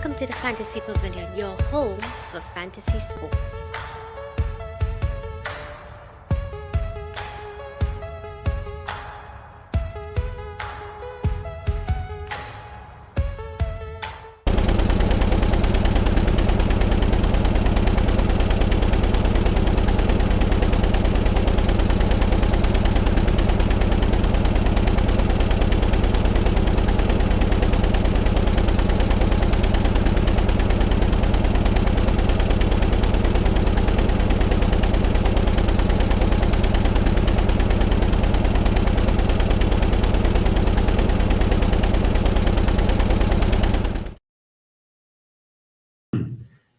Welcome to the Fantasy Pavilion, your home for fantasy sports.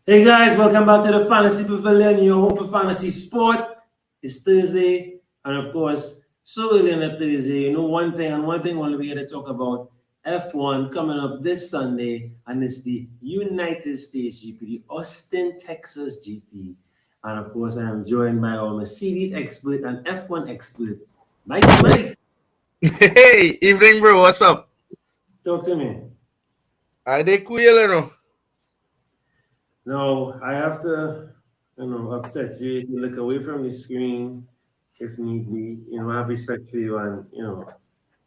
Hey guys, welcome back to the Fantasy Pavilion, your home for fantasy sport. It's Thursday, and of course, so early on a Thursday, you know one thing only we're going to talk about F1 coming up this Sunday, and it's the United States GP, the Austin, Texas GP. And of course, I am joined by our Mercedes expert and F1 expert, Mike. Hey, evening, bro. What's up? Talk to me. I did cool, you know. No, I have to, upset you if you look away from the screen if need be. I have respect for you and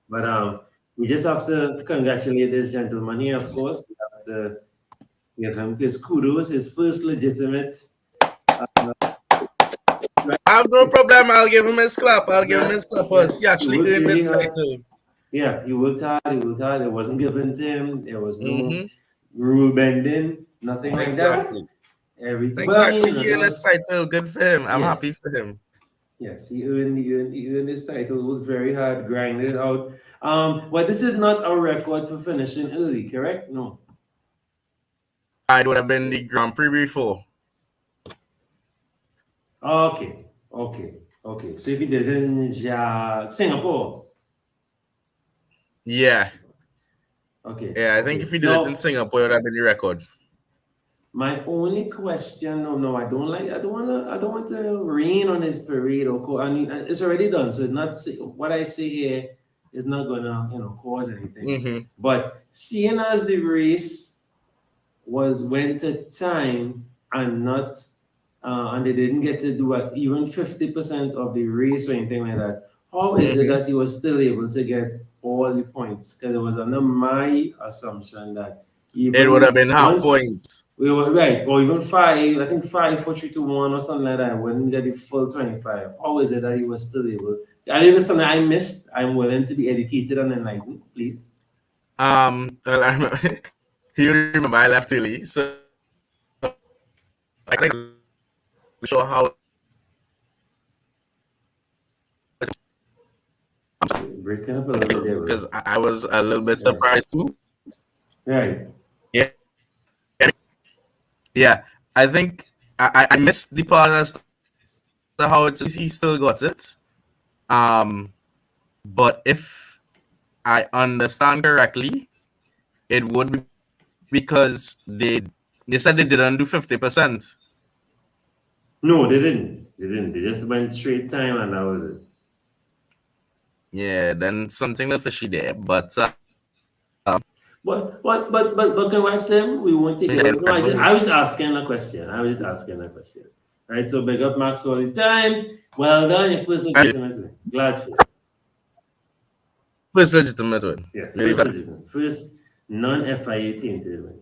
but we just have to congratulate this gentleman here, of course. We have to give him his kudos, his first legitimate. I have no problem. I'll give him his clap. He actually earned this title. Yeah, he worked hard. It wasn't given to him. There was no rule bending, nothing like that. Everything. Exactly. He earned his title. Good for him. I'm happy for him. Yes, he earned his title. Worked very hard, grinded it out. But this is not a record for finishing early, correct? No. It would have been the Grand Prix before. Okay. So if he did it in Singapore. Yeah. Okay. Yeah, I think if he did it in Singapore, it would have been the record. My only question, no, I don't want to rain on his parade or I mean, it's already done, so it's not what I say here is not gonna cause anything. But seeing as the race went to time and not and they didn't get to do even 50% of the race or anything like that, how is it that he was still able to get all the points? Because it was under my assumption that it would have been half points. We were right, or even 5. I think 5, 4, 3, 2, 1, or something like that. I wouldn't get the full 25. How is it that he was still able? I think it's something I missed. I'm willing to be educated and enlightened, please. Well, you remember I left early, so I can show how. Breaking up a little bit because I was a little bit surprised too. Right. Yeah. I think I missed the part as to how he still got it. But if I understand correctly, it would be because they said they didn't do 50%. No, they didn't. They just went straight time and that was it. Yeah, then something fishy there, but congrats them. We won't take it. No, I was asking a question. Right, so big up Max all the time. Well done, your first legitimate win. Glad for you. First legitimate win. Yes, first non-FIA tainted win.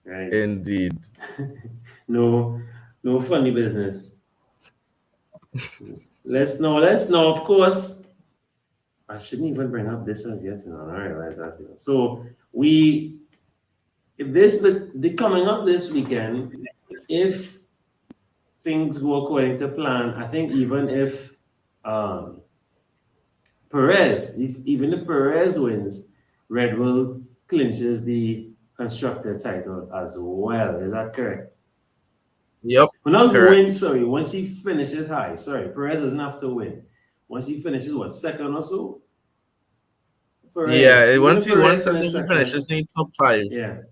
Right. Indeed. No funny business. Let's know. Of course, I shouldn't even bring up this as yet. I realize that. So the coming up this weekend, if things go according to plan, I think even if Perez wins, Red Bull clinches the constructor title as well. Is that correct? Yep. Well, not win, sorry. Once he finishes high, sorry, Perez doesn't have to win. Once he finishes second or so? Perez, once he finishes in top 5. Yeah.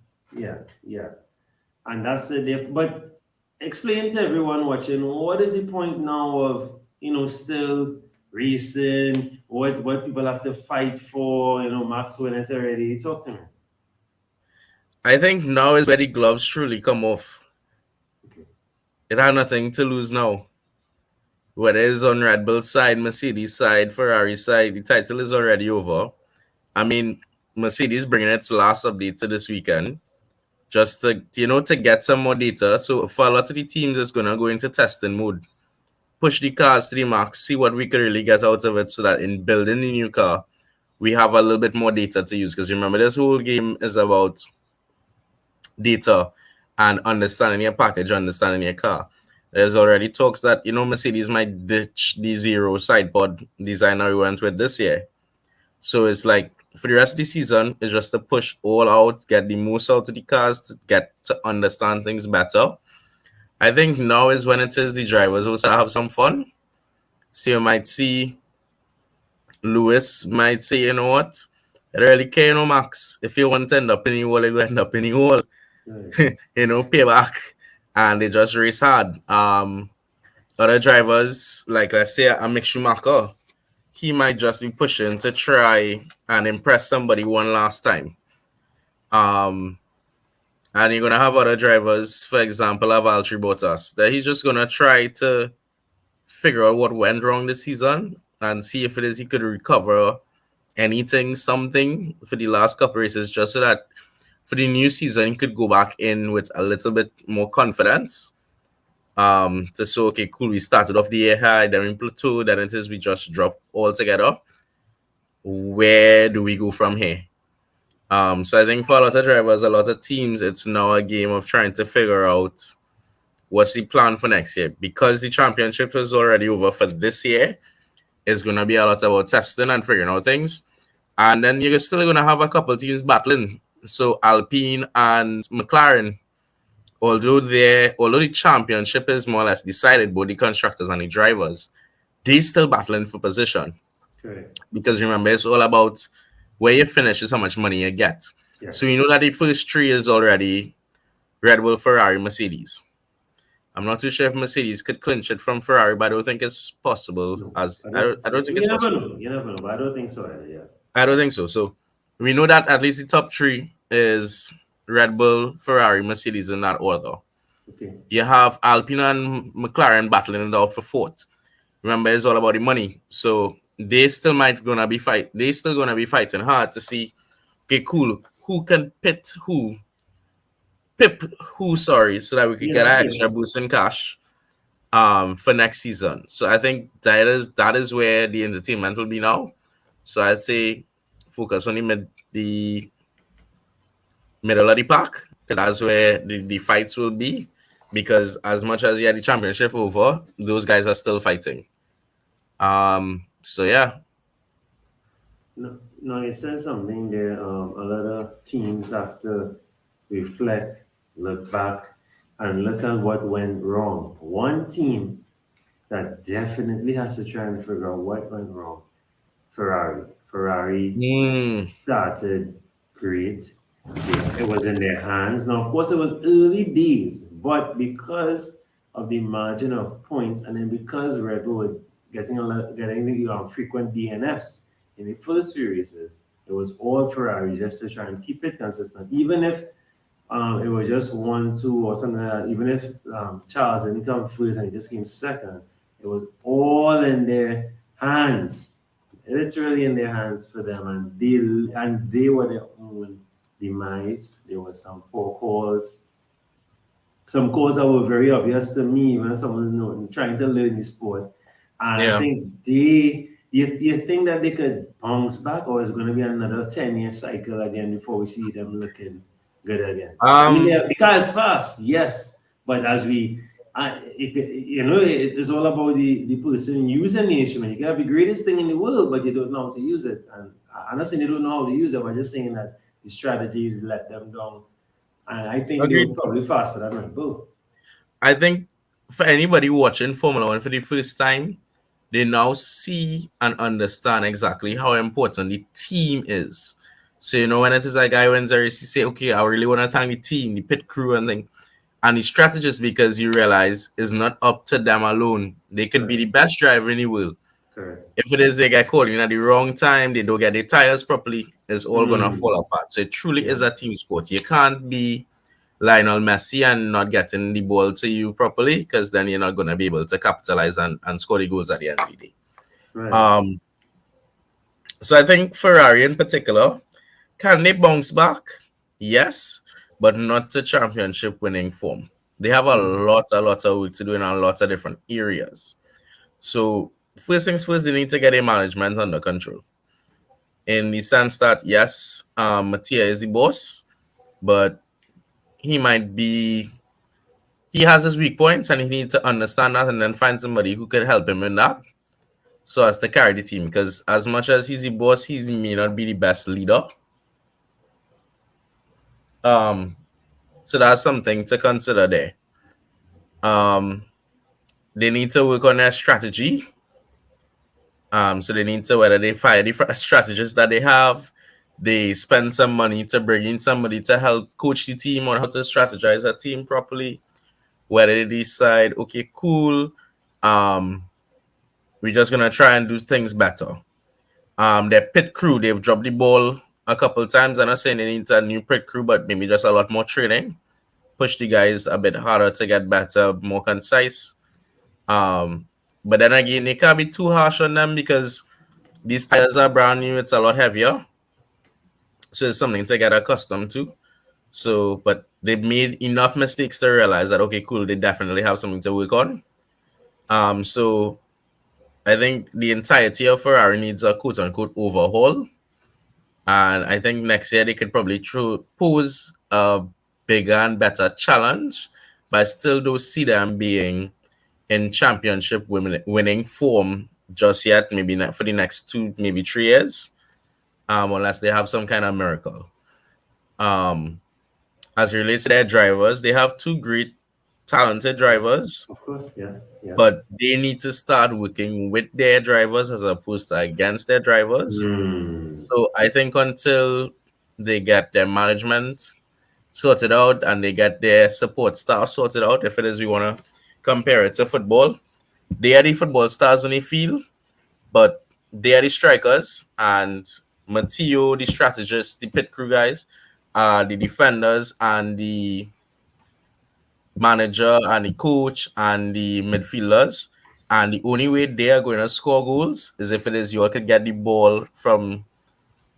And that's it. But explain to everyone watching, what is the point now of still racing? What people have to fight for? Max win it already. Talk to me. I think now is where the gloves truly come off. Okay. It had nothing to lose now. Whether it's on Red Bull side, Mercedes side, Ferrari side, the title is already over. I mean, Mercedes bringing its last update to this weekend just to get some more data. So for a lot of the teams, it's gonna go into testing mode, push the cars to the max, see what we could really get out of it, so that in building the new car, we have a little bit more data to use. Because remember, this whole game is about data and understanding your package, understanding your car. There's already talks that Mercedes might ditch the zero side pod designer we went with this year. So it's like for the rest of the season, it's just to push all out, get the most out of the cars, to get to understand things better. I think now is when it is the drivers also have some fun. So you might see Lewis might say, you know what, I don't really care, Max. If you want to end up in the hole, you go end up in the hole. Right. Payback. And they just race hard. Other drivers, like let's say a Mick Schumacher, he might just be pushing to try and impress somebody one last time. And you're gonna have other drivers, for example, a Valtteri Bottas, that he's just gonna try to figure out what went wrong this season and see if it is he could recover anything, something for the last couple races, just so that for the new season he could go back in with a little bit more confidence. To say, okay, cool, we started off the year high, then we plateaued, then it is we just drop all together. Where do we go from here? So I think for a lot of drivers, a lot of teams, it's now a game of trying to figure out what's the plan for next year. Because the championship is already over for this year, it's going to be a lot about testing and figuring out things. And then you're still going to have a couple teams battling. So Alpine and McLaren, although the championship is more or less decided, both the constructors and the drivers, they still battling for position. Correct. Because remember, it's all about where you finish is how much money you get. Yes. So you know that the first three is already Red Bull, Ferrari, Mercedes. I'm not too sure if Mercedes could clinch it from Ferrari, but I don't think it's possible. No, I don't think it's possible. You never know, but I don't think so either. Yeah. I don't think so. So we know that at least the top three is Red Bull, Ferrari, Mercedes in that order. Okay. You have Alpine and McLaren battling it out for fourth. Remember, it's all about the money. So they still gonna be fighting hard to see, okay, cool, who can pip who, sorry, so that we could get an extra boost in cash for next season. So I think that is where the entertainment will be now. So I'd say focus on the middle of the pack, because that's where the fights will be. Because as much as you had the championship over, those guys are still fighting. So yeah. No, you said something there. A lot of teams have to reflect, look back, and look at what went wrong. One team that definitely has to try and figure out what went wrong. Ferrari. Ferrari started great. It was in their hands. Now, of course, it was early days, but because of the margin of points, and then because Red Bull were getting frequent DNFs in the first few races, it was all Ferrari just to try and keep it consistent. Even if it was just 1-2 or something like that, even if Charles didn't come first and he just came second, it was all in their hands, literally in their hands for them, and they were their own demise. There were some poor calls, some calls that were very obvious to me when someone's trying to learn the sport. And I think you think that they could bounce back, or is it going to be another 10-year cycle again before we see them looking good again? I mean, the car is fast, yes, but as it's all about the person using the instrument. You can have the greatest thing in the world, but you don't know how to use it. And I'm not saying they don't know how to use it, but just saying that the strategies let them down. And I think they're probably faster than Red Bull. I think for anybody watching Formula One for the first time, they now see and understand exactly how important the team is. So, when it is a guy wins a race, you say, okay, I really want to thank the team, the pit crew and thing. And the strategist, because you realize it's not up to them alone. They could be the best driver in the world. Correct. If it is they get caught in at the wrong time, they don't get the tires properly, it's all gonna fall apart. So it truly is a team sport. You can't be Lionel Messi and not getting the ball to you properly, because then you're not gonna be able to capitalize and score the goals at the end of the day. Right. So I think Ferrari in particular, can they bounce back? Yes, but not to championship winning form. They have a lot of work to do in a lot of different areas. So first things first, they need to get their management under control. In the sense that yes, Mattia is the boss, but he has his weak points, and he needs to understand that and then find somebody who could help him in that, so as to carry the team. Because as much as he's the boss, he may not be the best leader. So that's something to consider there. They need to work on their strategy. So they need to, whether they fire the strategists that they have, they spend some money to bring in somebody to help coach the team on how to strategize a team properly. Whether they decide, okay, cool, we're just gonna try and do things better. Their pit crew, they've dropped the ball a couple times. I'm not saying they need a new pit crew, but maybe just a lot more training. Push the guys a bit harder to get better, more concise. But then again, they can't be too harsh on them because these tires are brand new. It's a lot heavier, so it's something to get accustomed to. So, but they've made enough mistakes to realize that, okay, cool, they definitely have something to work on. So I think the entirety of Ferrari needs a quote-unquote overhaul. And I think next year they could probably pose a bigger and better challenge, but I still don't see them being in championship winning form just yet, maybe not for the next 2, maybe 3 years, unless they have some kind of miracle. As it relates to their drivers, they have 2 great, talented drivers. Of course, yeah. But they need to start working with their drivers as opposed to against their drivers. So I think until they get their management sorted out and they get their support staff sorted out, if it is we want to compare it to football, they are the football stars on the field, but they are the strikers, and Matteo, the strategists, the pit crew guys, the defenders, and the manager and the coach and the midfielders. And the only way they are going to score goals is if it is you could get the ball from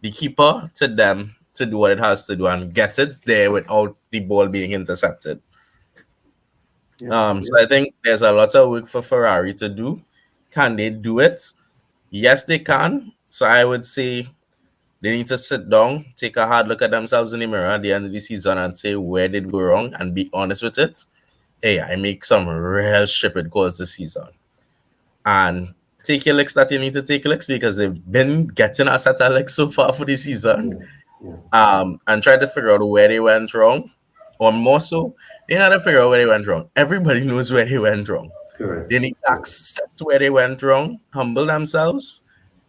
the keeper to them to do what it has to do and get it there without the ball being intercepted. So I think there's a lot of work for Ferrari to do. Can they do it? Yes, they can. So I would say they need to sit down, take a hard look at themselves in the mirror at the end of the season and say, where did go wrong, and be honest with it. Hey, I make some real stupid calls this season. And take your licks that you need to take licks, because they've been getting us at a lick so far for the season. And try to figure out where they went wrong. Or more so, they had to figure out where they went wrong. Everybody knows where they went wrong. Correct. They need to accept where they went wrong, humble themselves,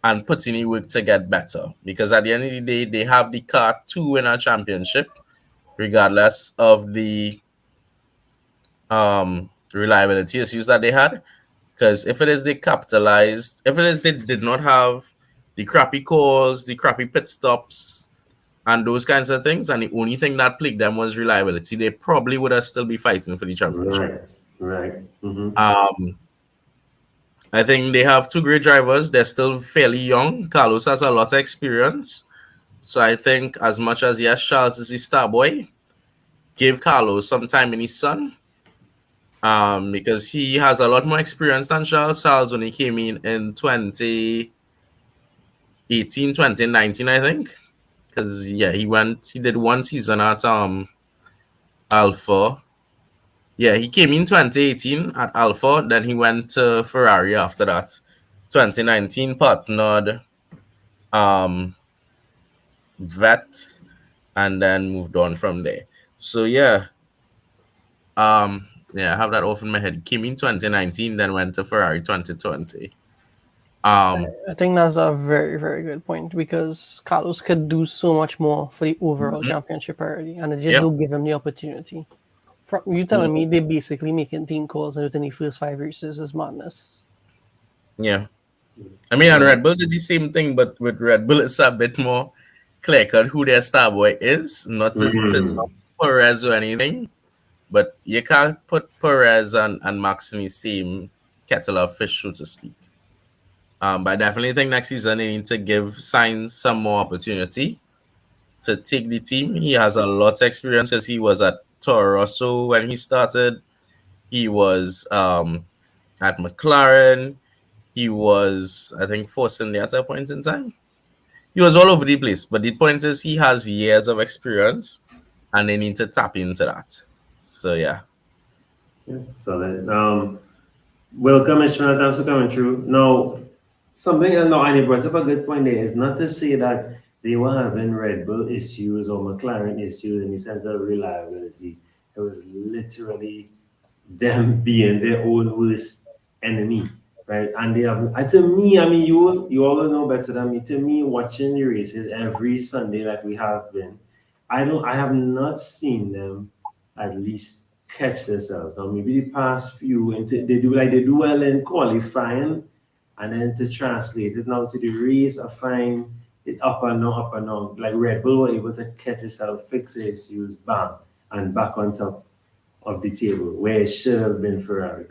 and put in the work to get better. Because at the end of the day, they have the car to win a championship, regardless of the reliability issues that they had. Because if it is they capitalized, if it is they did not have the crappy calls, the crappy pit stops, and those kinds of things, and the only thing that plagued them was reliability, they probably would have still be fighting for the championship. Right. I think they have 2 great drivers. They're still fairly young. Carlos has a lot of experience. So I think as much as, yes, Charles is the star boy, give Carlos some time in his sun. Because he has a lot more experience than Charles. Charles when he came in 2018, 2019, I think. Because he did 1 season at Alpha. Yeah, he came in 2018 at Alpha, then he went to Ferrari after that. 2019 partnered Vet, and then moved on from there. So I have that off in my head. Came in 2019, then went to Ferrari 2020. I think that's a very, very good point, because Carlos could do so much more for the overall championship already, and they just don't give him the opportunity. From you telling me they basically making team calls within the first 5 races is madness. Yeah. I mean, and Red Bull did the same thing, but with Red Bull, it's a bit more clear cut who their star boy is, not to knock Perez or anything. But you can't put Perez and Max in the same kettle of fish, so to speak. But I definitely think next season they need to give Sainz some more opportunity to take the team. He has a lot of experience because he was at Toro Rosso when he started. He was at McLaren. He was, I think, Force India at a point in time. He was all over the place. But the point is, he has years of experience, and they need to tap into that. So yeah. So welcome, Ishmael. Thanks for coming through. Now, something and he brought up a good point there is not to say that they were having Red Bull issues or McLaren issues in the sense of reliability. It was literally them being their own worst enemy, right? And they have, and to me, I mean, you all know better than me. To me, watching the races every Sunday like we have been, I have not seen them at least catch themselves. Now maybe the past few, and they do well in qualifying, and then to translate it now to the race, I find it up and down. Like Red Bull were able to catch itself, fix the issues, bam, and back on top of the table where it should have been Ferrari.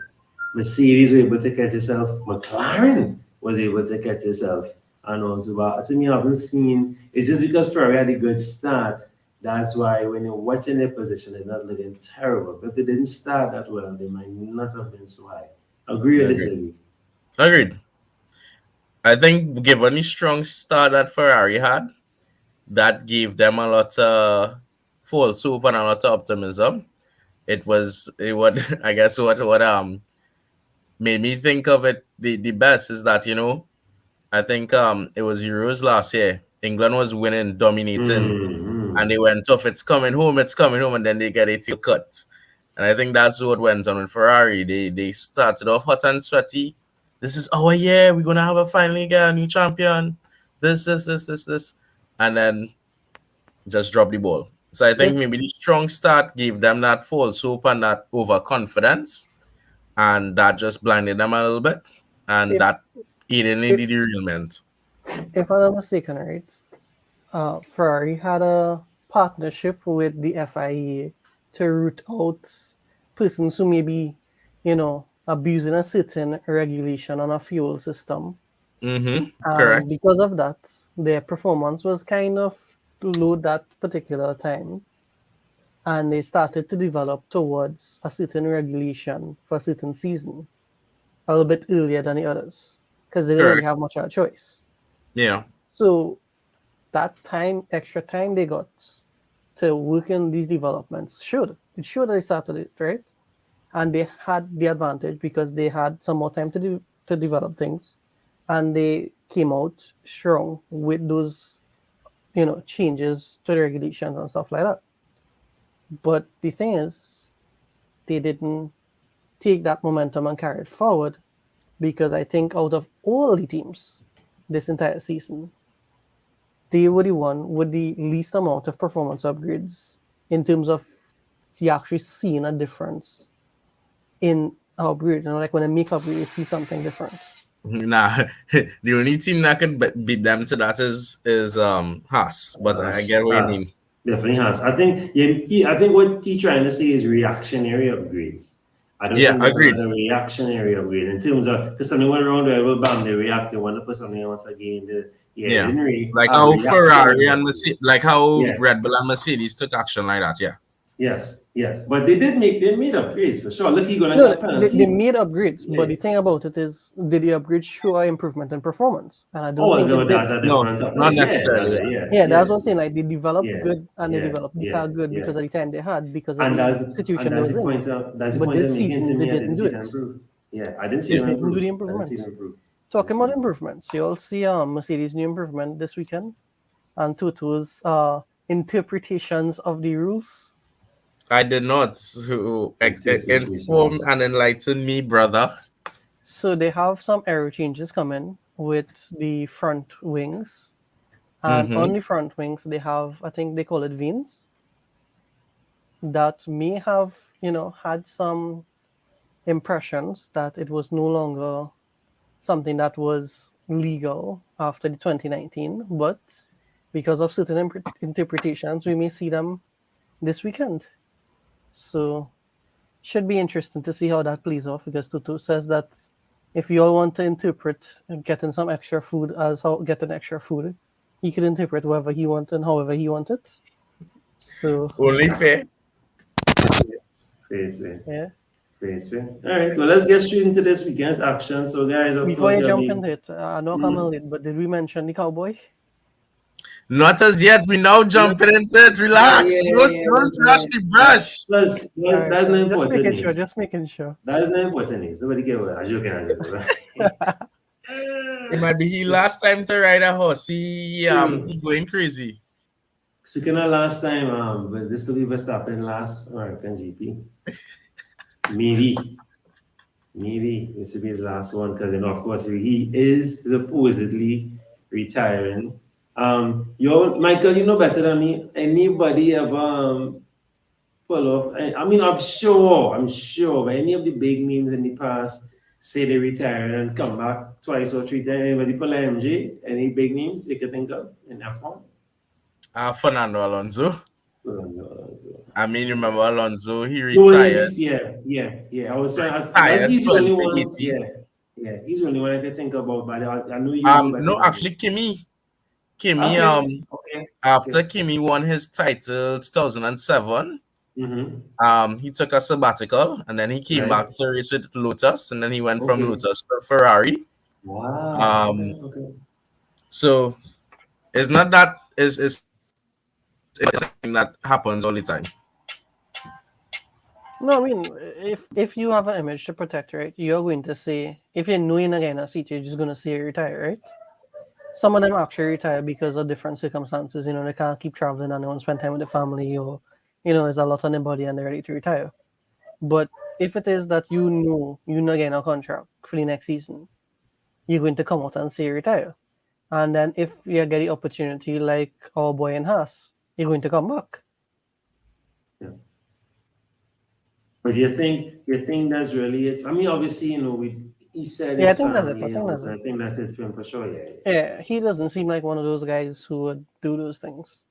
Mercedes were able to catch itself. McLaren was able to catch itself. And also, but I think you haven't seen. It's just because Ferrari had a good start. That's why when you're watching their position, they're not looking terrible. But if they didn't start that well, they might not have been so high. Agree or disagree? Agreed. I think given the strong start that Ferrari had, that gave them a lot of false hope and a lot of optimism. It what I guess what made me think of it the best is that I think it was Euros last year. England was winning, dominating, and they went off. It's coming home, and then they get a tail cut. And I think that's what went on with Ferrari. They started off hot and sweaty. This is our year. We're gonna have a finally get a new champion. This, and then just drop the ball. So I think maybe the strong start gave them that false hope and that overconfidence, and that just blinded them a little bit, and that aided in the derailment. If I'm not mistaken, right, Ferrari had a partnership with the FIA to root out persons who may be, abusing a certain regulation on a fuel system. Correct. Because of that, their performance was kind of low that particular time, and they started to develop towards a certain regulation for a certain season a little bit earlier than the others because they didn't really have much of a choice. Yeah. So that extra time they got to work in these developments showed that they started it, right? And they had the advantage because they had some more time to develop things, and they came out strong with those changes to the regulations and stuff like that. But the thing is, they didn't take that momentum and carry it forward because I think out of all the teams this entire season, they were the one with the least amount of performance upgrades in terms of you actually seeing a difference in upgrade. Like when a make upgrade, you see something different. Nah, the only team that could beat them to that is Haas. But I get what you mean. Definitely Haas. I think I think what he's trying to say is reactionary upgrades. I don't think agreed. A reactionary upgrade in terms of because something went wrong there, bam, they react, they want to put something else again. Like how Ferrari and Mercedes, like how Red Bull and Mercedes took action like that. Yeah. Yes, but they made upgrades for sure. Look, you're gonna get a penalty. They made upgrades, but the thing about it is, did the upgrades show an improvement in performance? And I don't think it did. Not necessarily. That's what I'm saying. Like they developed good and they developed the car good because of the time they had because of the situation they was in. But this season they didn't do it. I didn't see them do the improvements. Talking about improvements, you all see Mercedes' new improvement this weekend and Toto's interpretations of the rules. I did not. Inform and enlighten me, brother. So they have some aero changes coming with the front wings. And on the front wings, they have, I think they call it vanes, that may have, had some impressions that it was no longer something that was legal after the 2019, but because of certain interpretations, we may see them this weekend. So should be interesting to see how that plays off, because Tutu says that if you all want to interpret getting some extra food as how getting extra food, he could interpret whatever he wants and however he wants it. So Only fair. Face, yeah. face. All right, well, let's get straight into this weekend's action. So, guys, of Before course, you there'll jump be- into it, I know I'm coming late, but did we mention the cowboy? Not as yet. We now jumping into it. Relax. Yeah, don't yeah, don't yeah. rush the brush. Plus, All right, that's not just important. making sure. news. Just making sure. That is not important news. Nobody care about that. It might be he last time to ride a horse. He going crazy. Speaking of last time, was this will be Verstappen last American GP? Maybe this will be his last one, because of course he is supposedly retiring. Michael, you know better than me. Anybody ever pull off? I mean, I'm sure, but any of the big names in the past say they retire and come back twice or three times. Anybody pull MJ? Any big names you can think of in F1? Fernando Alonso. I mean, remember Alonso? He No, retired. yeah. I was trying. Retired He's the only one. 2018. Yeah. He's the only one I can think about. But I know you. No, actually, Kimi. Okay. After Kimi won his title 2007, he took a sabbatical and then he came back to race with Lotus, and then he went from Lotus to Ferrari. Wow. Okay. So it's not that it's something that happens all the time. No, I mean, if you have an image to protect, right, you're going to say, if you're new in again a seat, you're just going to say you retire, right? Some of them actually retire because of different circumstances. You know, they can't keep traveling and they want to spend time with the family, or, you know, there's a lot on their body and they're ready to retire. But if it is that you know again a contract for the next season, you're going to come out and say you retire. And then if you get the opportunity, like our boy in Haas, you're going to come back. Yeah. But you think that's really it? I mean, obviously, you know, he said. Yeah, I think that's it. I think that's it for him for sure. Yeah. Yeah, he doesn't seem like one of those guys who would do those things.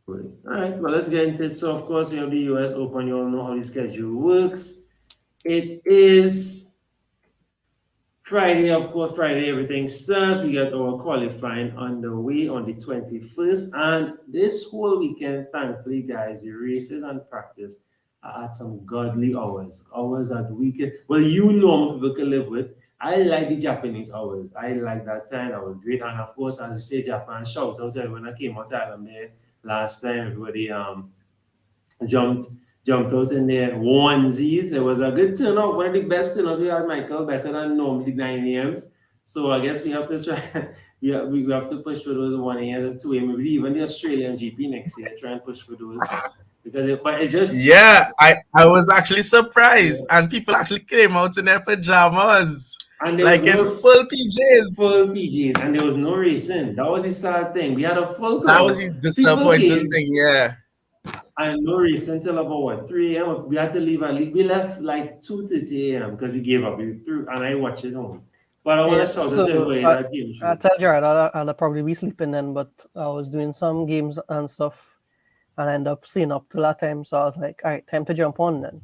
All right, well, let's get into it. So, of course, you have the US Open. You all know how the schedule works. It is Friday, of course. Friday, everything starts. We got our qualifying on the way on the 21st. And this whole weekend, thankfully, guys, the races and practice are at some godly hours that we can, well, you know, people can live with. I like the Japanese hours. I like that time. That was great. And of course, as you say, Japan, shouts out to everyone that came out there last time. Everybody jumped out in their onesies. It was a good turnout. One of the best turnouts we had, Michael, better than normally 9 a.m.s. So I guess we have to try. We have to push for those 1 a.m. and 2 a.m. Maybe even the Australian GP next year. Try and push for those. But it just, yeah, I was actually surprised, and people actually came out in their pajamas, and like in full PJs. And there was no racing. That was the sad thing. We had a full crowd. That was the disappointing thing, yeah. And no racing until about 3 a.m. We had to leave. We left like 2:30 a.m. because we gave up. We threw, and I watched it home. But I want to shout out to everybody that came. I tell Jared, I'll probably be sleeping then, but I was doing some games and stuff. And I end up staying up till that time. So I was like, all right, time to jump on then.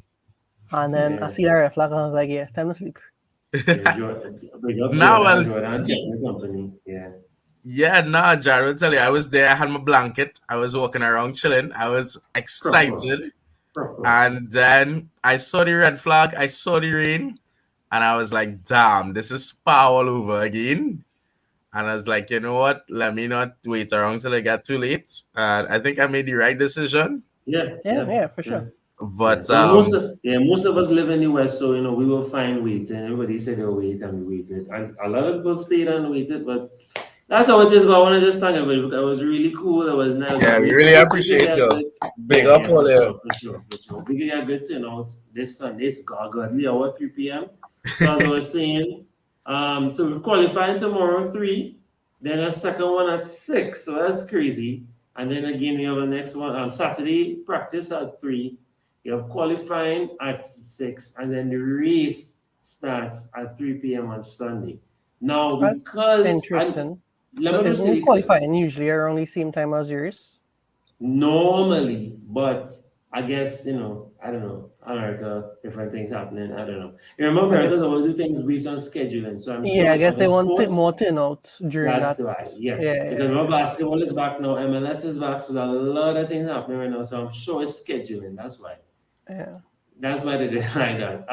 And then I see the red flag and I was like, yeah, time to sleep. Jared will tell you, I was there, I had my blanket, I was walking around chilling, I was excited. And then I saw the red flag, I saw the rain, and I was like, damn, this is Spa all over again. And I was like, you know what? Let me not wait around till it got too late. I think I made the right decision. Yeah, for sure. But most of us live in the West, so you know we will find wait. And everybody said they'll wait, and we waited. And a lot of people stayed and waited, but that's how it is. But I want to just thank everybody because it was really cool. It was nice. Yeah, we really appreciate you. Big up all there. For sure. We get a good turnout this Sunday. It's godly hour 3 p.m. So as I was saying. So we're qualifying tomorrow 3, then a second one at 6, so that's crazy. And then again we have a next one Saturday practice at 3. You have qualifying at 6, and then the race starts at 3 p.m. on Sunday. Now, That's because interesting. let So me isn't say, it qualifying usually around the same time as yours? normally, but I guess, I don't know, America, different things happening. I don't know. You remember, I guess, America's always do things based on scheduling. So I'm yeah, sure I in guess other they want sports, more turnout during that's that. why, yeah. Yeah, Because yeah, my basketball is back now, MLS is back, so there's a lot of things happening right now. So I'm sure it's scheduling. That's why. yeah. That's why they did it like that.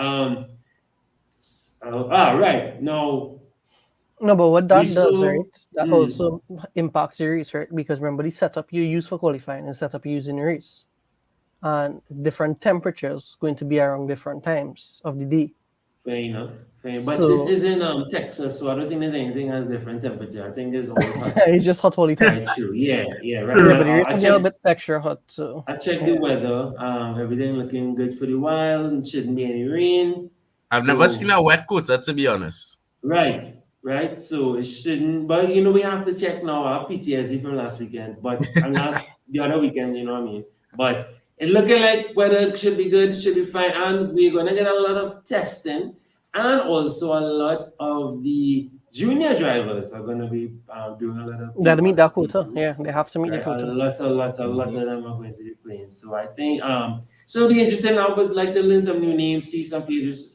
Right. Now No, but what we that does, saw. right? That also impacts your race, right? Because remember the setup you use for qualifying and setup you use in your race, and different temperatures going to be around different times of the day. Fair enough. Fair. But this So is in Texas, so I don't think there's anything as different temperature. I think it's always hot. it's just hot all the time. Right, true. Yeah, yeah, right. Yeah, But but the race I will be a little checked. bit extra hot. So I checked the yeah, weather. Everything looking good for the while. Shouldn't be any rain. I've never seen So a wet quota, to be honest. right, right. So it shouldn't. But we have to check now our PTSD from last weekend. But and the other weekend, you know what I mean. But it looking like weather should be good, should be fine, and we're gonna get a lot of testing, and also a lot of the junior drivers are gonna be doing a lot of gotta meet P1, that quota. P2, Yeah, they have to meet the right? A quota. lot of them are going to be playing. So I think so it'll be interesting. I would like to learn some new names, see some faces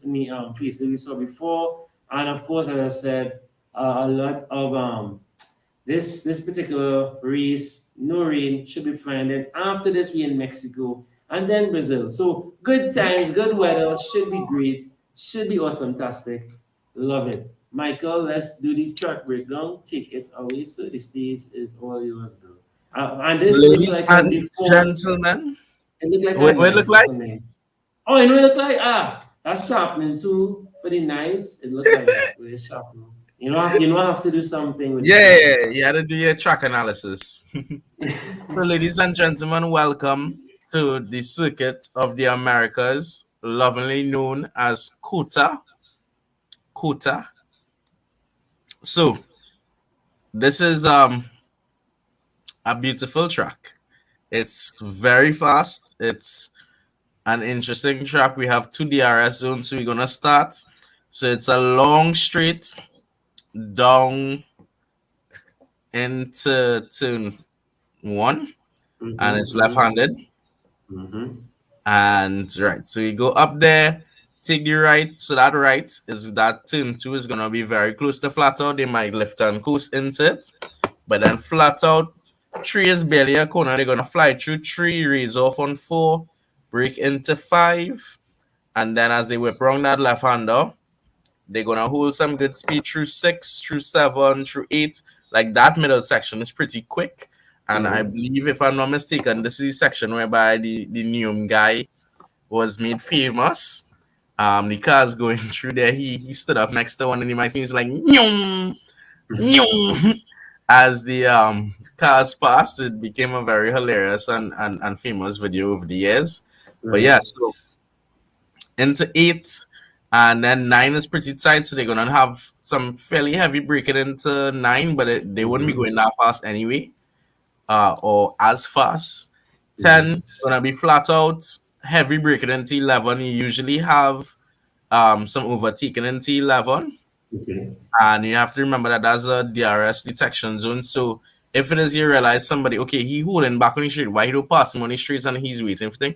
we saw before, and of course, as I said, a lot of this particular race, no rain, should be fine. Then after this, we in Mexico and then Brazil. So good times, good weather, should be great, should be awesome, tastic. Love it. Michael, let's do the track breakdown. Take it away. So the stage is all yours, bro. And this looks Ladies like a and default. gentlemen, It looked like what a it look knife or like? something. Oh, you know what it look like? That's sharpening too for the knives. It looked like that with the sharpening. You know, I have to do something with Yeah, you had to do your track analysis. So, ladies and gentlemen, welcome to the circuit of the Americas, lovingly known as COTA. COTA. So, this is a beautiful track. It's very fast. It's an interesting track. We have two DRS zones, so we're gonna start. So it's a long straight down into turn one, and it's left-handed. And right, so you go up there, take the right. So that right is that turn two is gonna be very close to flat out. They might left and coast into it, but then flat out. Three is barely a corner. They're gonna fly through three, raise off on four, break into five, and then as they whip around that left hander, they're gonna hold some good speed through six, through seven, through eight. Like that middle section is pretty quick. And I believe, if I'm not mistaken, this is the section whereby the Neum guy was made famous. The car's going through there. He stood up next to one and he might seems like Neum, Neum. As the cars passed, it became a very hilarious and famous video over the years. But yeah, so into eight. And then nine is pretty tight, so they're gonna have some fairly heavy braking into nine, but they wouldn't be going that fast anyway, or as fast. 10 gonna be flat out, heavy braking into 11. You usually have some overtaking into 11, and you have to remember that that's a DRS detection zone. So if it is you realize somebody, okay, he holding back on the street, why he don't pass him on the streets and he's waiting for thing?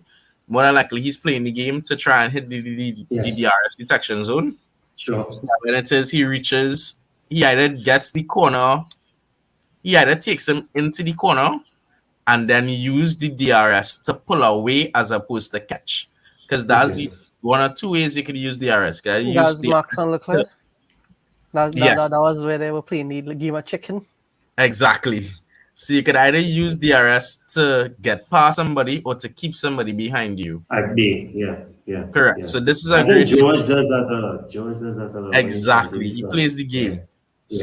More than likely, he's playing the game to try and hit the DRS detection zone. Sure. So when it is he reaches, he either gets the corner, he either takes him into the corner, and then use the DRS to pull away as opposed to catch. Because that's one or two ways you could use DRS. That's Max and Leclerc. That Yes. was where they were playing the game of chicken. Exactly. So you could either use DRS to get past somebody or to keep somebody behind you. Yeah. Correct. Yeah. So this is I a think great George does that a lot. George does that a lot. Exactly. He plays the game. Yeah.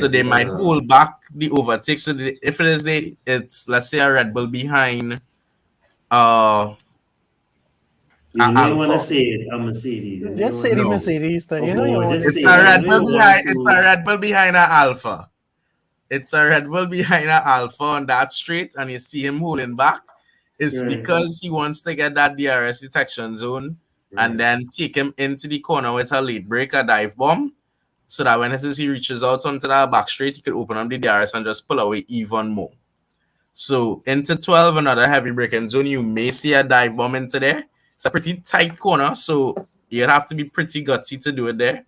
So they might hold back the overtake. So if it is it's let's say a Red Bull behind you may want to say it, a Mercedes. Just say the Mercedes then. You know you want to it's say a Red Bull behind it's a Red Bull behind an Alpha. It's a Red Bull behind an Alpha on that straight, and you see him holding back. It's because he wants to get that DRS detection zone and then take him into the corner with a late break, a dive bomb, so that when he reaches out onto that back straight, he could open up the DRS and just pull away even more. So into 12, another heavy braking zone, you may see a dive bomb into there. It's a pretty tight corner, so you'd have to be pretty gutsy to do it there.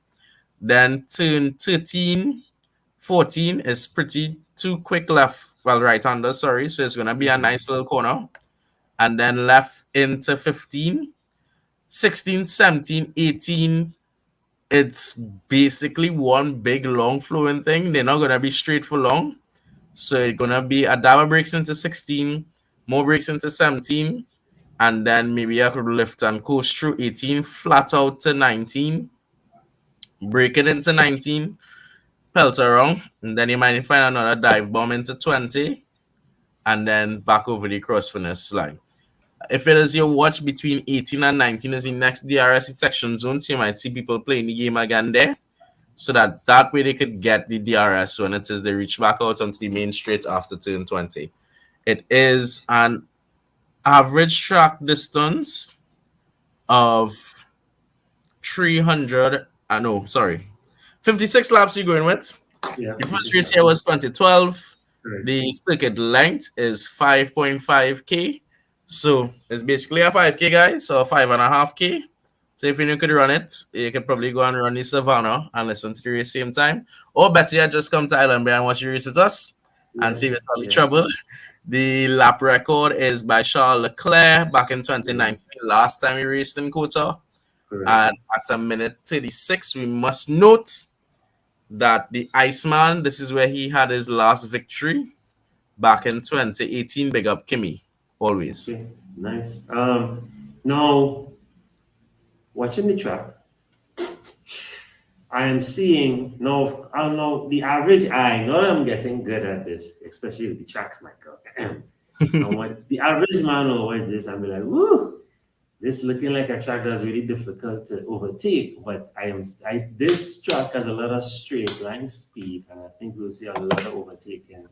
Then turn 13, 14 is pretty too quick left, well, right-hander, sorry. So it's going to be a nice little corner. And then left into 15, 16, 17, 18. It's basically one big long flowing thing. They're not going to be straight for long. So it's going to be a dab of brakes into 16, more brakes into 17, and then maybe I could lift and coast through 18, flat out to 19, break it into 19, pelt around, and then you might find another dive bomb into 20, and then back over the cross finish line. If it is your watch between 18 and 19 is the next DRS detection zone, so you might see people playing the game again there. So that way they could get the DRS when it is they reach back out onto the main straight after turn 20. It is an average track distance of 56 laps you're going with. Yeah. The first race here was 2012. Correct. The circuit length is 5.5K. So it's basically a 5K, guys, or 5.5K. So if you could run it, you could probably go and run the Savannah and listen to the race same time. Or better yet, just come to Island Bay and watch the race with us and see if it's all the trouble. The lap record is by Charles Leclerc back in 2019, last time he raced in Qatar. And at a minute 36, we must note that the Iceman, this is where he had his last victory back in 2018. Big up Kimi, always. Okay. Nice. Now, watching the track, I am seeing now. I don't know the average eye. Now that I'm getting good at this, especially with the tracks, Michael. Now, what the average man will watch this and be like, "Woo, this looking like a track that's really difficult to overtake." But this track has a lot of straight line speed, and I think we'll see a lot of overtaking,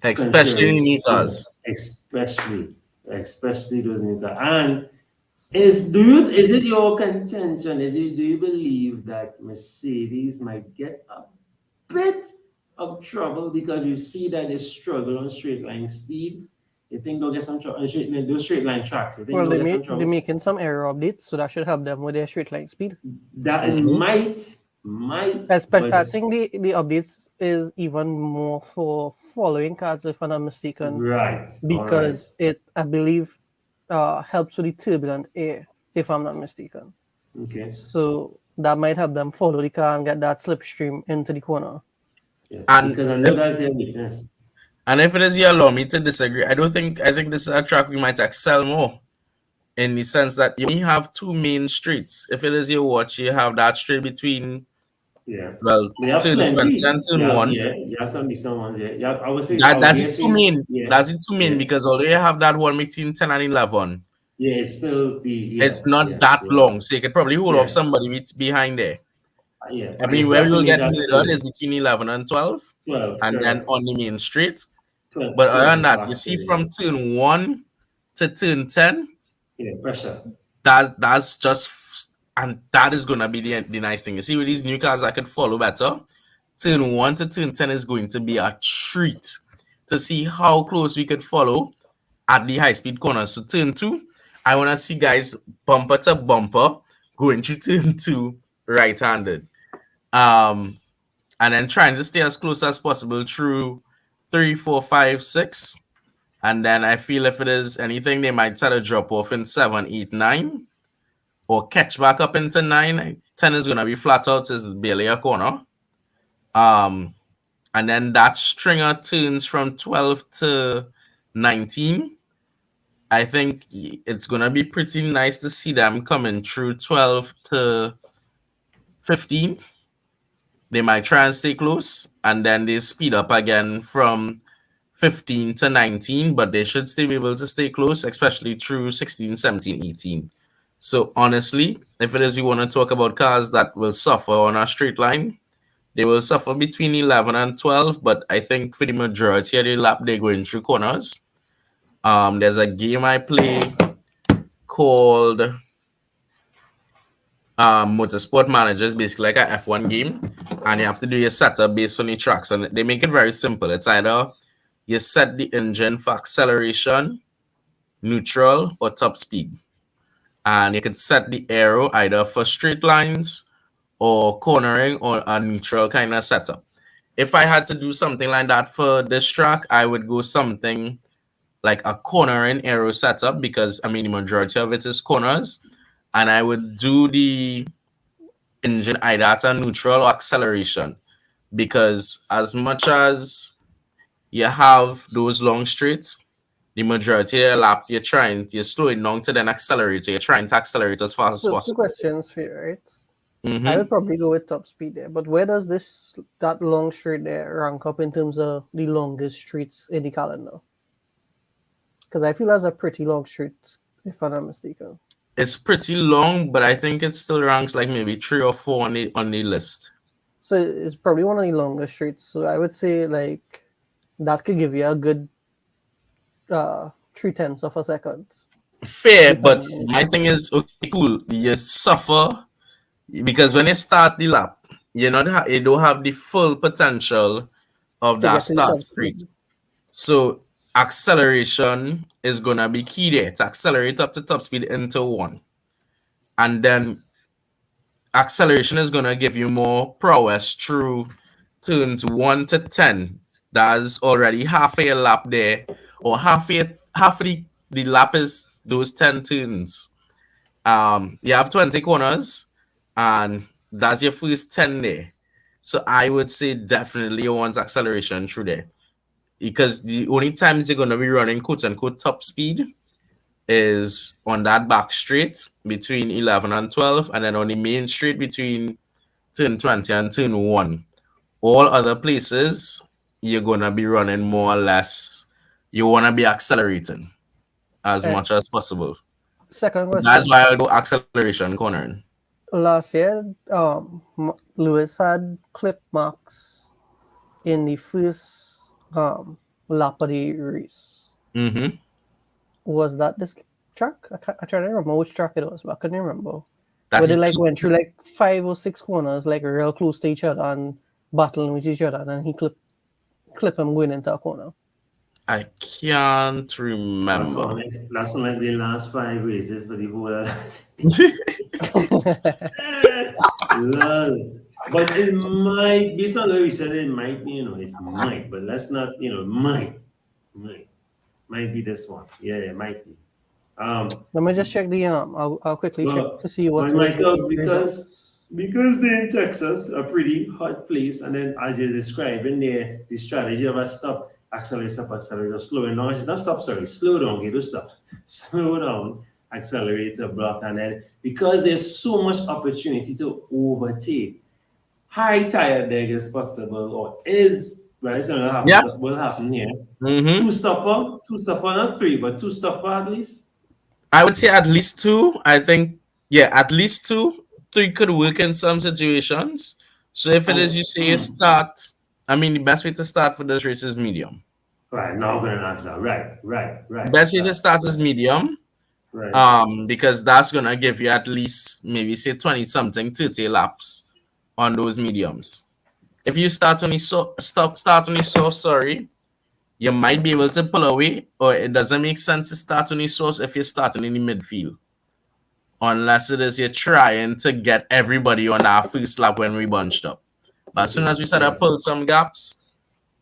especially in new cars. Especially those new cars. And is it your contention? Do you believe that Mercedes might get a bit of trouble because you see that they struggle on straight line speed? You think they'll get some trouble on those straight line tracks? Well, they're making some error updates, so that should help them with their straight line speed. That might. Especially, I think the updates is even more for following cars, if I'm not mistaken. Right. Because it, I believe, helps with the turbulent air, if I'm not mistaken. Okay. So that might help them follow the car and get that slipstream into the corner. Yeah, because I know that's their weakness. And if it is, you allow me to disagree. I think this is a track we might excel more in the sense that you only have two main streets. If it is your watch, you have that straight between turn 20 and turn 1. Yeah, you have some decent ones. Yeah, I would say that's the two main. Yeah, that's the two main because although you have that one between 10 and 11, yeah, it's still it's not that long, so you could probably hold off somebody behind there. Yeah, I mean, where we will get middle is between 11 and 12, and then on the main straight. 12, but other than that, you see from turn 1 to turn 10, pressure. That's just, and that is gonna be the nice thing. You see, with these new cars, I could follow better. Turn 1 to turn 10 is going to be a treat to see how close we could follow at the high speed corners. So turn 2, I want to see guys bumper to bumper going through turn 2 right-handed. And then trying to stay as close as possible through 3, 4, 5, 6. And then I feel if it is anything, they might try to drop off in 7, 8, 9. Or catch back up into 9. 10 is going to be flat out, so it's barely a corner. And then that stringer turns from 12 to 19. I think it's going to be pretty nice to see them coming through 12 to 15. They might try and stay close, and then they speed up again from 15 to 19, but they should still be able to stay close, especially through 16, 17, 18. So honestly, if it is you want to talk about cars that will suffer on a straight line, they will suffer between 11 and 12, but I think for the majority of the lap, they're going through corners. There's a game I play called motorsport manager is basically like a F1 game, and you have to do your setup based on the tracks, and they make it very simple. It's either you set the engine for acceleration, neutral, or top speed, and you can set the aero either for straight lines or cornering or a neutral kind of setup. If I had to do something like that for this track, I would go something like a cornering aero setup, because I mean the majority of it is corners, and I would do the engine either at a neutral or acceleration, because as much as you have those long straights, the majority of the lap you're slowing down to then accelerate. So you're trying to accelerate as fast as So two possible. questions for you, right? Mhm. I would probably go with top speed there, but where does that long straight there rank up in terms of the longest streets in the calendar? Because I feel that's a pretty long street, if I'm not mistaken. It's pretty long, but I think it still ranks like maybe 3 or 4 on the list. So it's probably one of the longest streets. So I would say like that could give you a good 3/10 of a second. Fair, but my thing is, okay, cool. You suffer because when you start the lap, you don't have the full potential of To that get to the start top straight. speed. So acceleration is gonna be key there to accelerate up to top speed into 1, and then acceleration is gonna give you more prowess through turns 1 to 10. That's already half a lap there, or half of the lap is those 10 turns. You have 20 corners, and that's your first 10 there. So I would say definitely you want acceleration through there, because the only times you're going to be running quote unquote top speed is on that back straight between 11 and 12, and then on the main straight between turn 20 and turn 1. All other places, you're going to be running more or less. You want to be accelerating as much as possible. Second question. That's why I go acceleration cornering. Last year, Lewis had clip marks in the first lap of the race. Mm-hmm. Was that this track? I trying to remember which track it was, but I couldn't remember. That's Where they it. like went through like 5 or 6 corners, like real close to each other and battling with each other, and then he clip him going into a corner. I can't remember. That's like the last 5 races for the whole. Lol. But it might, based on what we said, it might be, it might, but let's not, might be this one. Yeah, it might be. Let me just check the I'll quickly Well, check to see what but Michael, the results. because they're in Texas, a pretty hot place, and then as you're describing there, the strategy of a stop, accelerate, slow down. It's not stop, sorry, slow down, okay, don't stop. Slow down, accelerate, block, and then because there's so much opportunity to overtake, high tire leg is possible, or is, right? So will happen here. Mm-hmm. Two stopper, not 3, but 2 stopper at least. I would say at least 2. I think, at least 2. 3 could work in some situations. So if it is, you say you start, the best way to start for this race is medium. Right, now I'm gonna ask that. Right. Best way to start is medium. Right. Because that's gonna give you at least maybe say 20 something, 30 laps on those mediums. If you start on the sorry, you might be able to pull away, or it doesn't make sense to start on the source if you're starting in the midfield. Unless it is you're trying to get everybody on our first lap when we bunched up. But as soon as we start to pull some gaps,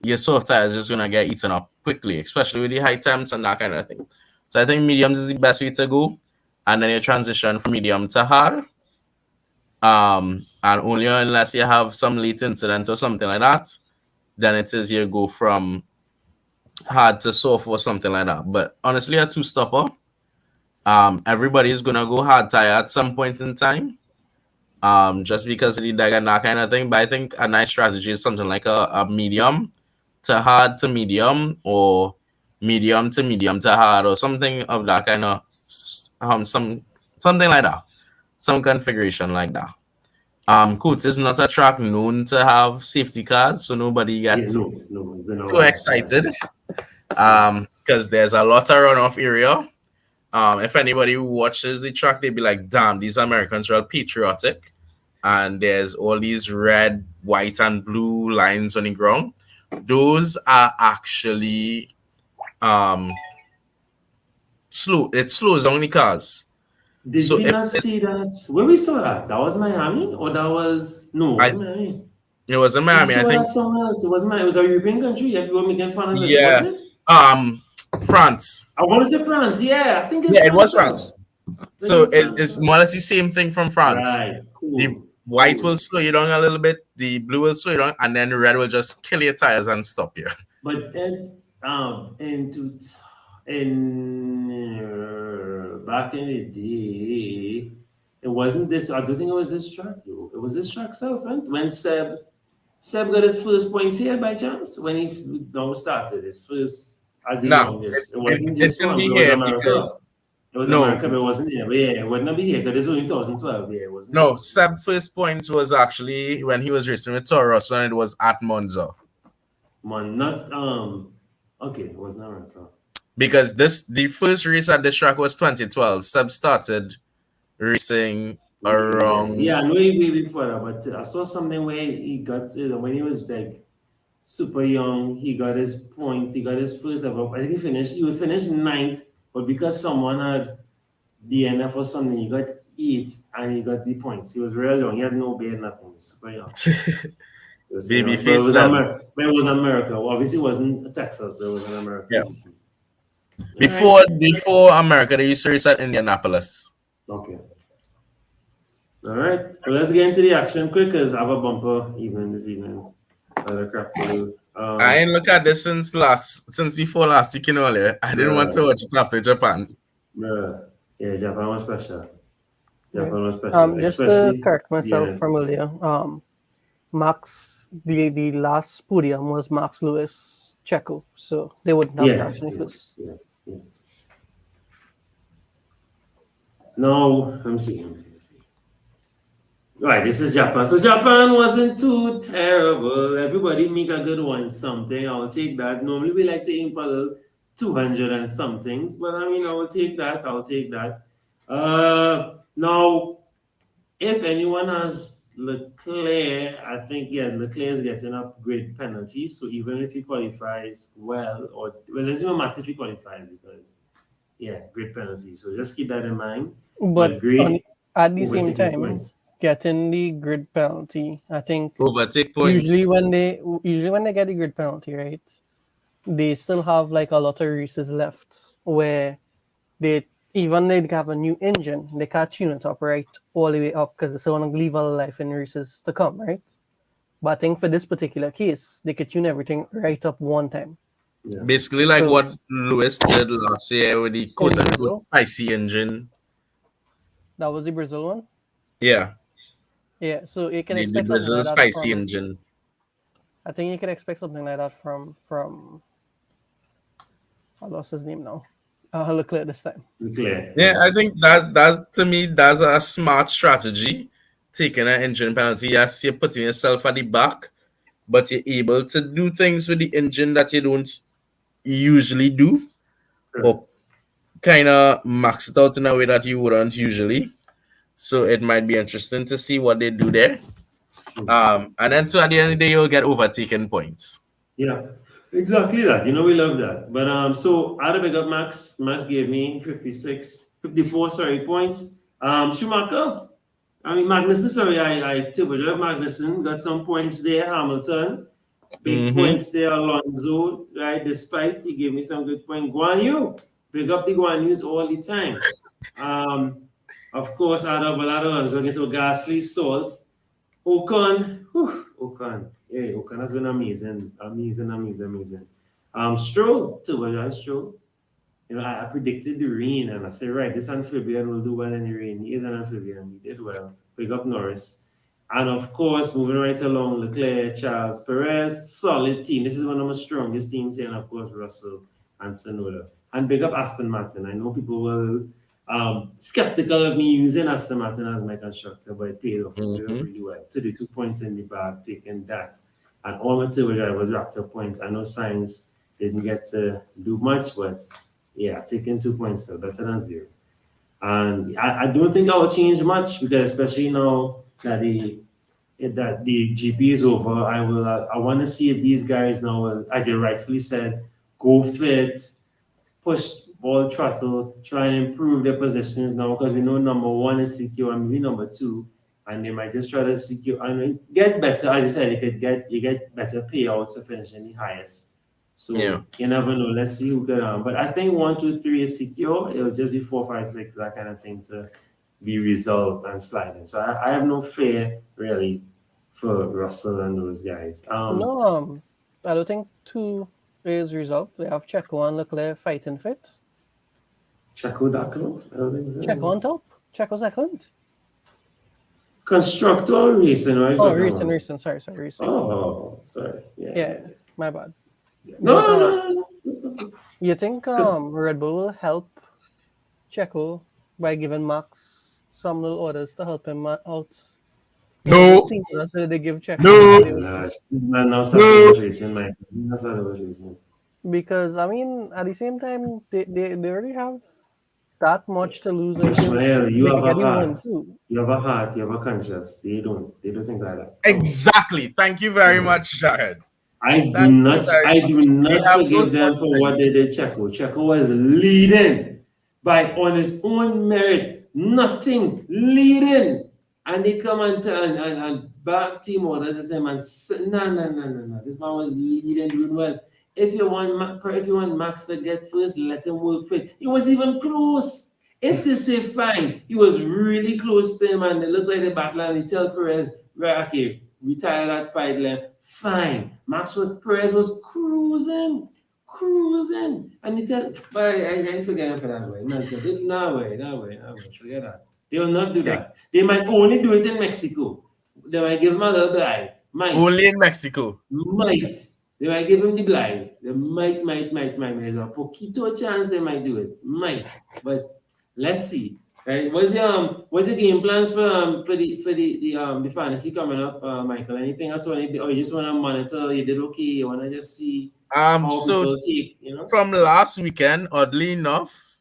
your soft tire is just going to get eaten up quickly, especially with the high temps and that kind of thing. So I think mediums is the best way to go. And then you transition from medium to hard. And only unless you have some late incident or something like that, then it is you go from hard to soft or something like that. But honestly, a 2-stopper, everybody is gonna go hard tire at some point in time, just because of the dag and that kind of thing. But I think a nice strategy is something like a medium to hard to medium, or medium to hard, or something of that kind of something like that, some configuration like that. Coates is not a track known to have safety cars, so nobody gets too excited. Because there's a lot of runoff area, If anybody who watches the track, they'd be like, damn, these Americans are all patriotic. And there's all these red, white, and blue lines on the ground. Those are actually slow. It slows down the cars. Did So we if not it's- see that? Where we saw that? That was Miami, or that was no? It was Miami. It was in Miami, I We saw think. that somewhere else. It wasn't Miami. It was a European country. Everyone making fun of it. Yeah. Was it? France. I want to say France. Yeah, I think it's Yeah, it was France. So France. it's more or less the same thing from France. Right. Cool. The white Cool. will slow you down a little bit, the blue will slow you down, and then the red will just kill your tires and stop you. But then, back in the day, it wasn't this. I don't think it was this track. Though. It was this track self, right? When Seb got his first points here by chance when he started his first as the No, longest. It wasn't it this didn't one. be It was here America. because It was no. America, but it wasn't here. But yeah, it would not be here because it was only 2012. Yeah, it wasn't. No, Seb's first points was actually when he was racing with Toro Rosso, and it was at Monza. Man, not okay, it was not America. Because the first race at this track was 2012. Seb started racing around. Yeah, I know way before that, but I saw something where he got when he was like super young, he got his points, he got his first ever. I think he would finish ninth, but because someone had DNF or something, he got 8 and he got the points. He was real young, he had no beard, nothing, he was super young. Baby but face. it was America. Well, obviously, it wasn't Texas, it was in America. Yeah. Before America, they used to race at Indianapolis. Okay. All right. Well, let's get into the action quick because I have a bumper even this evening. Other crap to do. I ain't look at this since before last week, I didn't want to watch it after Japan. Yeah, Japan was special. Japan was special. Just to correct myself from earlier, Max, the last podium was Max Lewis Checo, so they wouldn't have touched any first. Yeah. No, let me see. Right, this is Japan. So Japan wasn't too terrible. Everybody make a good one something. I'll take that. Normally we like to aim for a little 200 and somethings, but I mean, I'll take that. Now, if anyone has Leclerc, I think, Leclerc is getting a grid penalty. So even if he qualifies let's even matter if he qualifies because, grid penalty. So just keep that in mind. But at the same overtaking time, points. getting the grid penalty, I think Overtake points. usually when they get the grid penalty, right, they still have like a lot of races left where they have a new engine, they can't tune it up right all the way up because they still want to leave a life in races to come, right? But I think for this particular case, they could tune everything right up one time. Yeah. Basically, like what Lewis did last year with the quote-unquote spicy engine. That was the Brazil one? Yeah. Yeah, so you can The expect Brazil something like that spicy engine. I think you can expect something like that from I lost his name now. Leclerc this time. Leclerc. Yeah, I think that's to me that's a smart strategy. Taking an engine penalty, yes, you're putting yourself at the back, but you're able to do things with the engine that you don't usually do, or kind of max it out in a way that you wouldn't usually. So it might be interesting to see what they do there. And then at the end of the day, you'll get overtaken points. Yeah, exactly that. We love that. But so I had a big up Max. Max gave me 54 points. Schumacher. Magnussen, I turbocharged Magnussen, got some points there. Hamilton, big points there. Alonso, right? Despite he gave me some good points. Guan Yu, big up the Guan Yus all the time. Of course, I had a lot of Alonso against Gasly, Salt, Ocon. Yeah, Ocon has been amazing. Stroll, turbocharged Stroll. I predicted the rain, and I said, right, this amphibian will do well in the rain. He is an amphibian. He did well. Pick up Norris. And of course, moving right along, Leclerc, Charles, Perez, solid team. This is one of my strongest teams here, and of course, Russell and Tsunoda. And big up Aston Martin. I know people will skeptical of me using Aston Martin as my constructor, but it paid off really well. 32 points in the bag, taking that. And all my turbo drivers racked up points. I know Sainz didn't get to do much, but Yeah, taking 2 points still better than 0. And I don't think I will change much because especially now that the GP is over, I want to see if these guys now, will, as you rightfully said, go fit, push ball throttle, try and improve their positions now because we know number 1 is secure and maybe number 2, and they might just try to secure and get better. As you said, you get better payouts to finish in the highest. So you never know. Let's see who can. But I think 1, 2, 3 is secure. It'll just be 4, 5, 6, that kind of thing to be resolved and sliding. So I have no fear really for Russell and those guys. No, I don't think 2 is resolved. They have Checo and Leclerc fighting fit. Checo that close? I don't think so. Checo on top. Checo second. Constructor or racing, right? Oh, racing. Sorry, racing. Oh, sorry. Yeah, my bad. No. You think Red Bull will help Checo by giving Max some little orders to help him out? No. They give Checo. No. Racing, Mike. Racing. Because I mean, at the same time, they already have that much to lose. Ishmael, you have a heart. You have a heart. You have a conscience. They don't think like that. Exactly. Thank you very much, Jared. I do not forgive them for what they did. Checo was leading by on his own merit, nothing leading, and they come and back team orders at him and say, no. This man was leading, doing well. If you want Max to get first, let him work for it. He wasn't even close. If they say fine, he was really close to him, and they look like the battle, and he tell Perez, right, okay, retire that 5 length. Fine. Perez was cruising. And he tell, but I ain't forgetting for that way. No way. Forget that. They will not do that. They might only do it in Mexico. They might give him a little blind. Only in Mexico. They might give him the blind. They might. There's a poquito chance they might do it. Might. But let's see. Right? What's the game plans for the fantasy coming up, Michael? Anything else? Or you just want to monitor? You did okay? You want to just see how people take, From last weekend, oddly enough,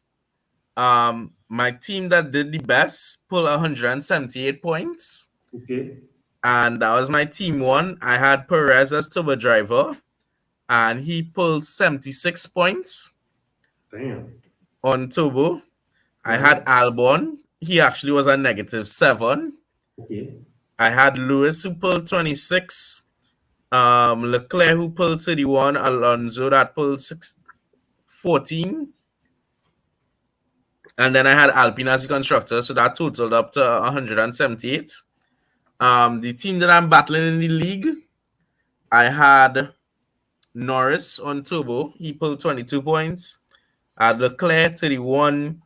my team that did the best pulled 178 points. Okay. And that was my team 1. I had Perez as turbo driver, and he pulled 76 points. Damn. On turbo. I had Albon. He actually was a -7. Okay. I had Lewis who pulled 26. Leclerc who pulled 31. Alonso that pulled 14. And then I had Alpine as a constructor, so that totaled up to 178. The team that I'm battling in the league, I had Norris on turbo. He pulled 22 points. I had Leclerc 31.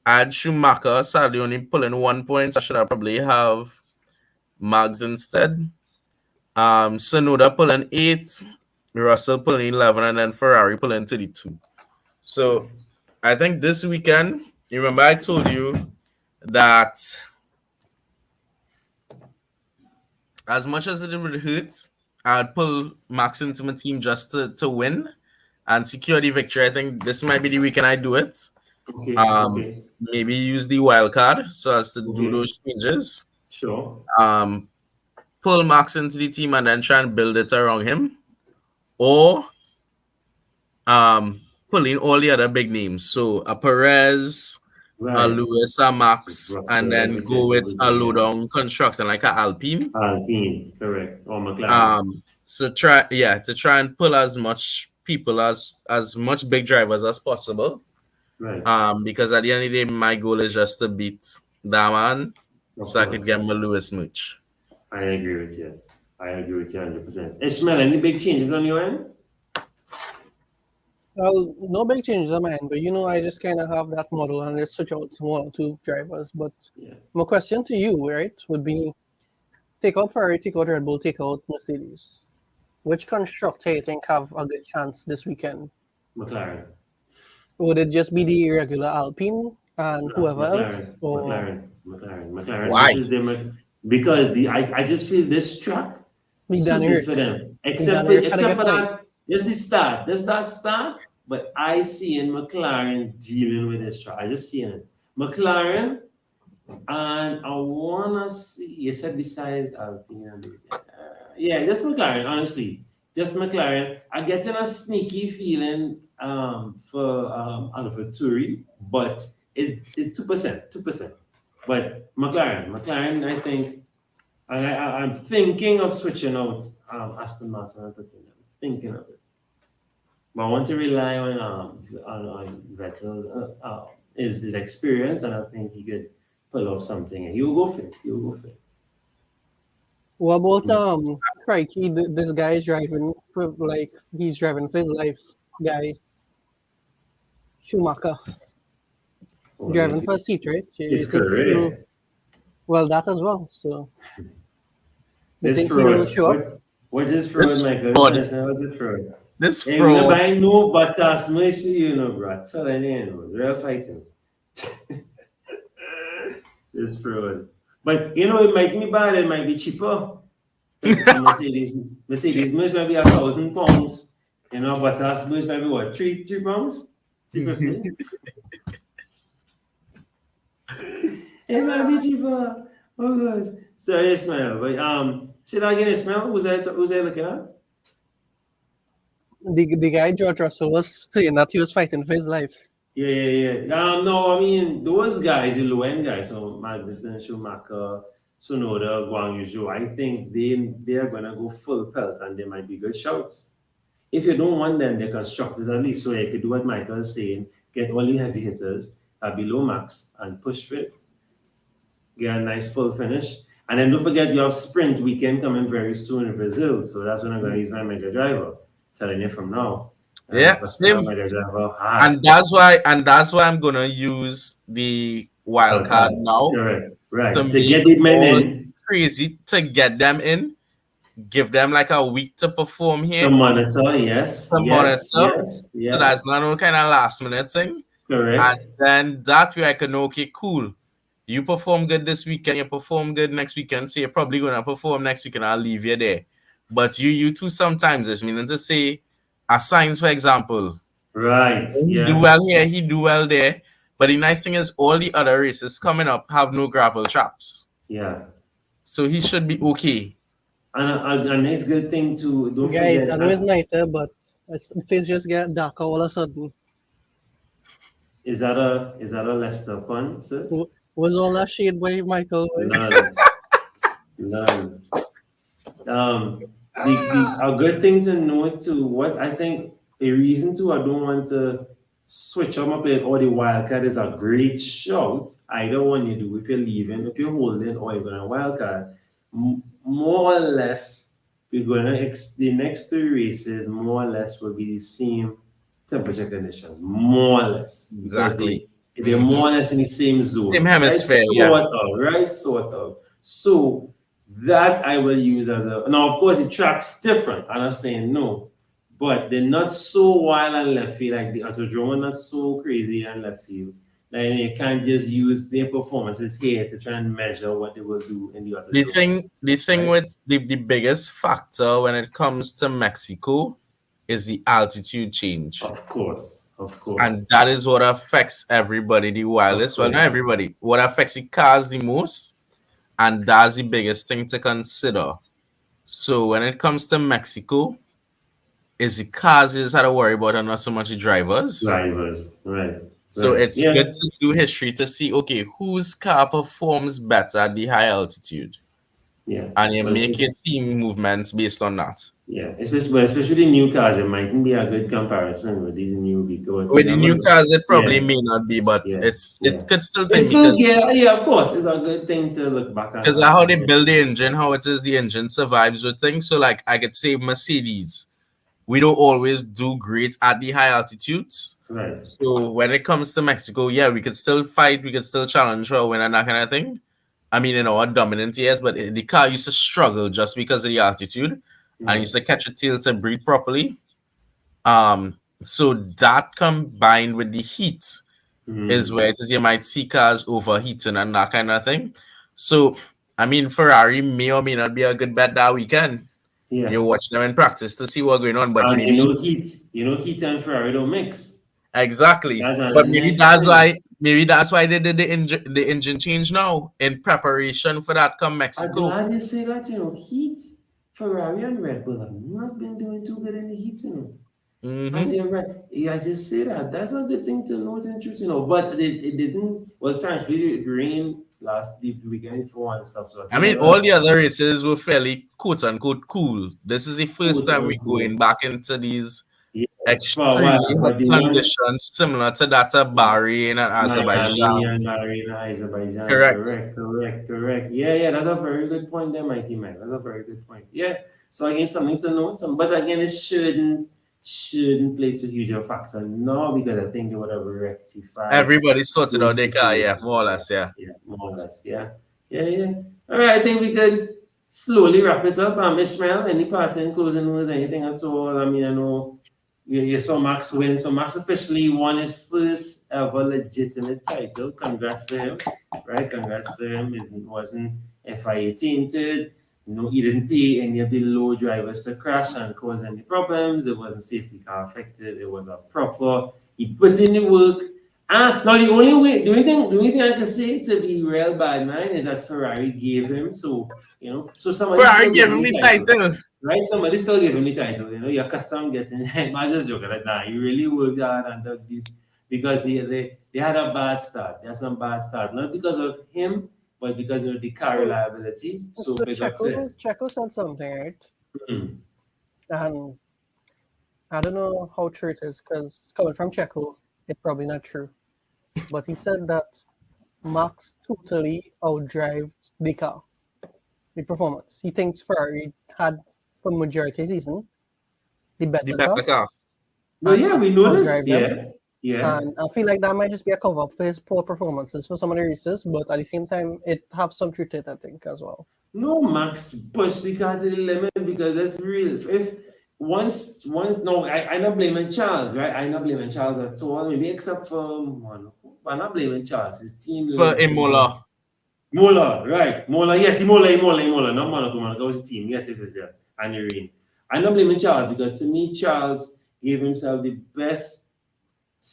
I had Schumacher, sadly only pulling 1 point. I should have probably have Mags instead. Tsunoda pulling 8, Russell pulling 11, and then Ferrari pulling 32. So I think this weekend, you remember I told you that as much as it would hurt, I'd pull Max into my team just to win and secure the victory. I think this might be the weekend I do it. Okay. Maybe use the wild card so as to do those changes. Sure. Pull Max into the team and then try and build it around him, or pull in all the other big names. So a Perez, a Lewis, a Max, and then go with a low down construction like a Alpine. Alpine, correct. Or McLaren. To try and pull as much people as much big drivers as possible. Right. Because at the end of the day, my goal is just to beat that man, I could get my Lewis Mooch. I agree with you 100%. Ishmael, any big changes on your end? Well, no big changes on my end, but I just kind of have that model and let's switch out 1 or 2 drivers. But my question to you, right, would be take out Ferrari, take out Red Bull, take out Mercedes. Which constructor you think have a good chance this weekend? McLaren. Would it just be the regular Alpine and whoever else? Or... McLaren. Why? Because I just feel this track suited for them. Except for that, just the start. Just that start. but I see in McLaren dealing with this track. I just see it. McLaren, and I wanna see. You said besides Alpine, yeah, just McLaren. Honestly, just McLaren. I'm getting a sneaky feeling for AlphaTauri, but it's 2%. But McLaren, I think, and I'm thinking of switching out Aston Martin and putting them. Thinking of it, but I want to rely on Vettel's his experience, and I think he could pull off something. And he'll go fit. What about Crikey? This guy is driving for he's driving for his life. Guy Schumacher driving for a seat, right? His career. Well, that as well. So This think he will show fraud. up? What is fraud, This Michael? fraud. What's it fraud? This Hey, we fraud. buy no butters much, you know, bro. Tell any it's real fighting. This fraud. But you know, it might be bad, it might be cheaper. Mercedes much might be £1,000. You know, butters much might be what, three pounds? 350? It might be cheaper. Oh gosh. Sorry, Ismail. But say that again, Ismail. Who's I looking at? The guy George Russell was saying that he was fighting for his life. Yeah. No, I mean those guys, the low end guys, so Magnussen, Schumacher, Tsunoda, Guang Yu Zhou, I think they are gonna go full pelt and they might be good shouts. If you don't want them, the constructors at least, so you could do what Michael is saying, get only heavy hitters below max and push for it. Get a nice full finish. And then don't forget your sprint weekend coming very soon in Brazil. So that's when I'm gonna use my Mega Driver. Telling you from now. Yeah, same. Mega Driver hard. And that's why I'm gonna use the wild card now. Right. To To get the men in. Crazy to get them in. Give them like a week to perform here. To monitor, yes. To monitor. Yes. So that's not no kind of last minute thing. Correct. And then that way I can know, okay, cool. You perform good this weekend, you perform good next weekend, so you're probably gonna perform next week and I'll leave you there. But you too sometimes, it's meaning to say a science, for example. Right. He do well here, he do well there. But the nice thing is all the other races coming up have no gravel traps. Yeah. So he should be okay. And a nice good thing to don't Guys, forget. I know it's nighter, but things just get darker all of a sudden. Is that a Leicester pun, sir? Was all that shade by Michael? None. A good thing to note too, what I think a reason to I don't want to switch on my play or the wildcard is a great shout. Either one you do, if you're leaving, if you're holding, or you're going to wildcard, more or less, we're going to the next 3 races, more or less, will be the same temperature conditions, more or less. Exactly. They're more or less in the same zone. Same hemisphere, right? Sort of. So that I will use as a now. Of course, the track's different. I'm not saying no, but they're not so wild and left field like the Autodrome, not so crazy and left field. Like you can't just use their performances here to try and measure what they will do in the Autodrome. The thing with the biggest factor when it comes to Mexico is the altitude change. Of course. And that is what affects everybody the wildest. Well, not everybody. What affects the cars the most, and that's the biggest thing to consider. So when it comes to Mexico, is the cars you just had to worry about and not so much the drivers. Right. So it's good to do history to see, okay, whose car performs better at the high altitude. Yeah. And you make your team movements based on that. Yeah, especially the new cars, it mightn't be a good comparison with these new vehicles. With the new cars, it probably may not be, but it could still think. Of course, it's a good thing to look back at. Because how they build the engine, how it is the engine survives with things. So, like I could say, Mercedes, we don't always do great at the high altitudes. Right. So when it comes to Mexico, we could still fight, we could still challenge for a win and that kind of thing. I mean, in our dominant years, but the car used to struggle just because of the altitude. And used to catch a tail to breathe properly. So that combined with the heat is where it is you might see cars overheating and that kind of thing. So I mean, Ferrari may or may not be a good bet that weekend. Yeah. You watch them in practice to see what's going on, but And maybe Heat and Ferrari don't mix. exactly. That's But the maybe next that's thing. why they did the engine change now in preparation for that come I'm Mexico. glad you say that, Heat, Ferrari and Red Bull have not been doing too good in the heat. As you say that, that's a good thing to note and truth, But it didn't. Well, thankfully, it rained the weekend before and stuff. So I I think mean, that all the other races were fairly quote unquote cool. This is the first quote time we're going unquote. back into these Yeah, for a extremely while, hot but the one conditions similar to that of Bahrain and Miami Azerbaijan. and Marina, Azerbaijan, Correct. correct. Yeah, that's a very good point there, Mikey Mike. That's a very good point. Yeah. So again, something to note. But again, it shouldn't play too huge a factor now because I think they would have rectified Everybody sorted out those their car, yeah, situations. more or less, yeah. Yeah, more or less. Yeah. All right, I think we could slowly wrap it up. Ishmael, any parting closing words, anything at all? I mean, I know you saw Max win. So Max officially won his first ever legitimate title. Congrats to him, right? Congrats to him. It wasn't FIA tainted. He didn't pay any of the low drivers to crash and cause any problems. It wasn't safety car affected. It was a proper. He put in the work. Now the only thing I can say to be real bad man is that Ferrari gave him so somebody Ferrari still giving gave me him the title. right? Somebody still gave him the title. You're accustomed getting. I'm just joking like that. You really worked hard and dug deep because they had a bad start. They had some bad start, not because of him, but because of the car reliability. So big up to him. Checo said something, right? Mhm. And I don't know how true it is because coming from Checo, it's probably not true. But he said that Max totally outdrove the car, the performance. He thinks Ferrari had, for majority of the season, the The better better car. car. Well, yeah, we noticed. Outdrive them. Yeah. And I feel like that might just be a cover up for his poor performances for some of the races, but at the same time, it have some truth to it, I think, as well. No, Max pushed because of the limit because that's real. If once no, I'm not blaming Charles, right? I'm not blaming Charles at all, maybe except for one. I'm not blaming Charles. His team For let him down. Imola. Mola, right. Mola, yes, Imola. Not Monaco. Monaco was the team. Yes. And the rain. I'm not blaming Charles because to me, Charles gave himself the best.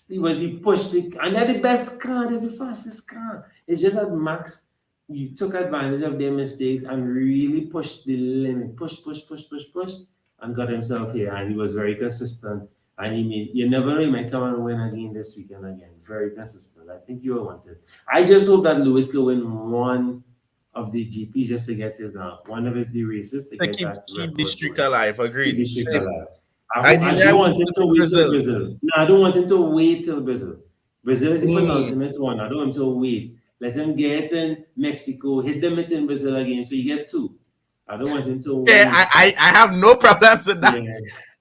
He was the push, and they're the best car, they're the fastest car. It's just that Max, you took advantage of their mistakes and really pushed the limit, push, and got himself here. And he was very consistent. And you never know, he might come and win again this weekend again. Very consistent. I think you will want it. I just hope that Lewis could win one of the GPs just to get his one of his D races to To get that keep the record streak going. alive. Keep Agreed. the streak Same. alive. Ideally, I I don't want want him to to do wait till Brazil. Brazil. No, I don't want him to wait till Brazil. Brazil is the Mm. penultimate one. I don't want him to wait. Let him get in Mexico, hit them in Brazil again, so you get two. I don't want him to Yeah, wait. I have no problems with that.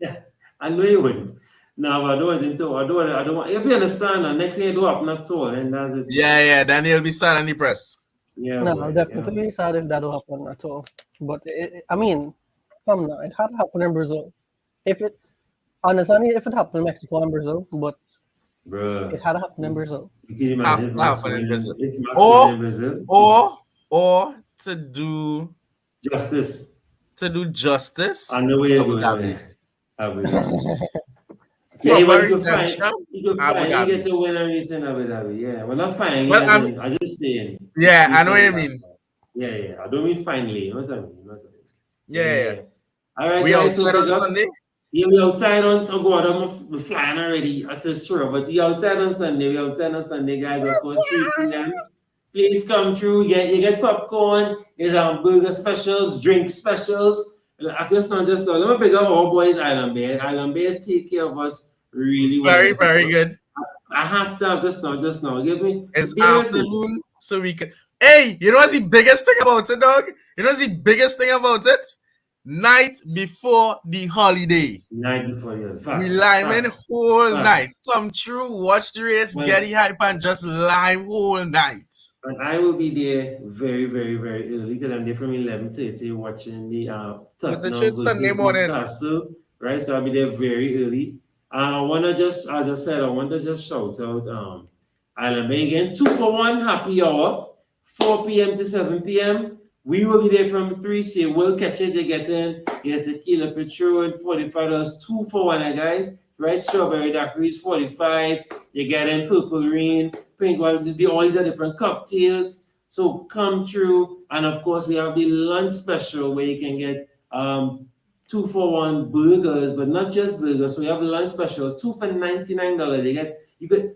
Yeah. I know you wouldn't. No, but I don't want him to. I don't want. If you understand, next thing you do up, not all, and that's it. Yeah, then he'll be sad on the press. Yeah. No, boy, I'll definitely be sad if that will happen at all. But I mean, come now, it had to happen in Brazil. Honestly, if it happened in Mexico and Brazil, but Bruh. it had to happen in Brazil. You can imagine if Max Happen in win Brazil. If Max Or- win in Brazil. Or to do Justice. justice. I know where you're Abu going. Dhabi. Abu Dhabi. Yeah, Proper you could find. redemption, You could Abu find. You Dhabi. get to win a race in Abu Dhabi. Yeah, well, not finally. Well, I'm just saying. Yeah, I know what you Recently. mean. Yeah. I don't mean finally. What's that mean? Yeah. All right, We guys. So outside on big up. Sunday. Yeah, we outside on. Oh God, I'm flying already. That's true. But we outside on Sunday. We outside on Sunday, guys. Of course, 3 p.m. Please come through. You get popcorn. There's burger specials, drink specials. I just not just let me pick up our boys Island Bears. Island Bears take care of us really well. Very, very good. I have to have just now. Give me It's bear with me. afternoon, so we can. Hey, you know what's the biggest thing about it, dog? You know what's the biggest thing about it? Night before the holiday. Night before you. We lime in whole Facts. night. Come through, watch the race, Well- get the hype, and just lime whole night. And I will be there very, very, very early because I'm there from 11:30 watching the Tottenham church Sunday versus morning. Newcastle, right? So I'll be there very early. I want to just, as I said, I want to just shout out Island Bay again. 2 for 1 happy hour, 4 p.m. to 7 p.m. We will be there from 3, so you will catch it. You get in, you get a kilo petrol, $45, 2 for 1, guys. Right, strawberry daiquiris, 45. You get in purple rain, pink one. All these are different cocktails. So come through, and of course we have the lunch special where you can get 2 for 1 burgers, but not just burgers. So we have a lunch special, 2 for $99.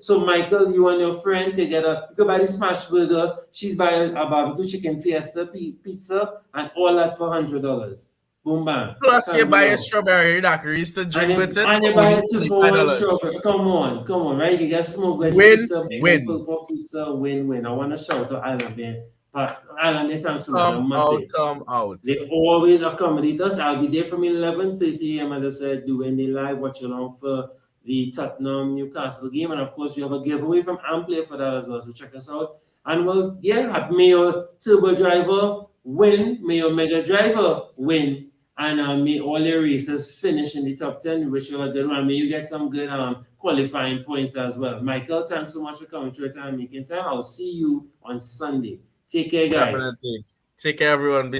So Michael, you and your friend can get you could buy the smash burger. She's buying a barbecue chicken fiesta pizza, and all that for $100. Boom bam. Plus, you buy a strawberry daiquiris to drink with it. And you buy a 2 for 1 strawberry. Come on, right? You get smoked veggie pizza, purple pizza, win. I want to shout to Island Bear. But Island Bear, thanks so much. Come out. They always accommodate us. I'll be there from 11:30 a.m. as I said, doing the live watch along for the Tottenham Newcastle game. And of course, we have a giveaway from Amplay for that as well. So check us out. And may your turbo driver win, may your mega driver win. And may all your races finish in the top 10. We wish you a good one. May you get some good qualifying points as well. Michael, thanks so much for coming through and making time. I'll see you on Sunday. Take care, guys. Definitely. Take care, everyone. Be